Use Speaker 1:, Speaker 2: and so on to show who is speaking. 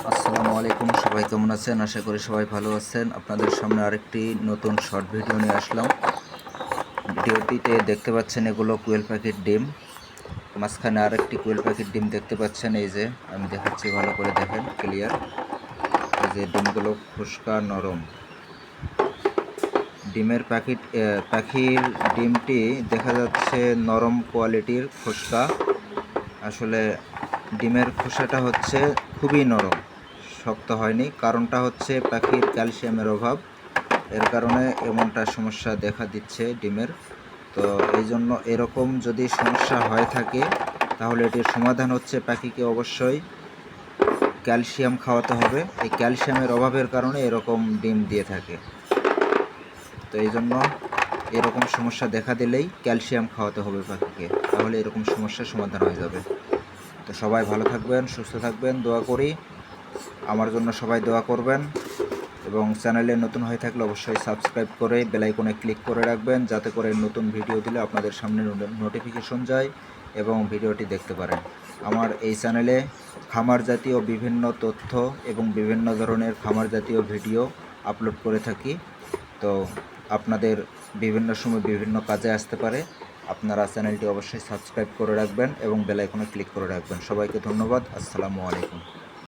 Speaker 1: আসসালামু আলাইকুম, সবাই কেমন আছেন? আশা করি সবাই ভালো আছেন। আপনাদের সামনে আরেকটি নতুন শর্ট ভিডিও নিয়ে আসলাম। ভিডিওটিতে দেখতে পাচ্ছেন এগুলো কোয়েল পাখির ডিম। মাঝখানে আরেকটি কোয়েল পাখির ডিম দেখতে পাচ্ছেন। এই যে আমি দেখাচ্ছি, ভালো করে দেখেন, ক্লিয়ার। এই যে ডিমগুলো ফুসকা নরম। পাখির ডিমটি দেখা যাচ্ছে নরম কোয়ালিটির ফুসকা। আসলে ডিমের খোসাটা হচ্ছে খুবই নরম, শক্ত হয়নি। কারণটা হচ্ছে পাখির ক্যালসিয়ামের অভাব, এর কারণে এমনটা সমস্যা দেখা দিচ্ছে ডিমের। তো এই জন্য এরকম যদি সমস্যা হয়ে থাকে তাহলে এটির সমাধান হচ্ছে পাখিকে অবশ্যই ক্যালসিয়াম খাওয়াতে হবে। এই ক্যালসিয়ামের অভাবের কারণে এরকম ডিম দিয়ে থাকে। তো এই জন্য এরকম সমস্যা দেখা দিলেই ক্যালসিয়াম খাওয়াতে হবে পাখিকে, তাহলে এরকম সমস্যার সমাধান হয়ে যাবে। তো সবাই ভালো থাকবেন, সুস্থ থাকবেন, দোয়া করি। আমার জন্য সবাই দোয়া করবেন এবং চ্যানেলে নতুন হয়ে থাকলে অবশ্যই সাবস্ক্রাইব করে বেল আইকনে ক্লিক করে রাখবেন, যাতে করে নতুন ভিডিও দিলে আপনাদের সামনে নোটিফিকেশন যায় এবং ভিডিওটি দেখতে পারেন। আমার এই চ্যানেলে খামার জাতীয় বিভিন্ন তথ্য এবং বিভিন্ন ধরনের খামার জাতীয় ভিডিও আপলোড করে থাকি। তো আপনাদের বিভিন্ন সময় বিভিন্ন কাজে আসতে পারে। আপনারা চ্যানেলটি অবশ্যই সাবস্ক্রাইব করে রাখবেন এবং বেল আইকনে ক্লিক করে রাখবেন। সবাইকে ধন্যবাদ। আসসালামু আলাইকুম।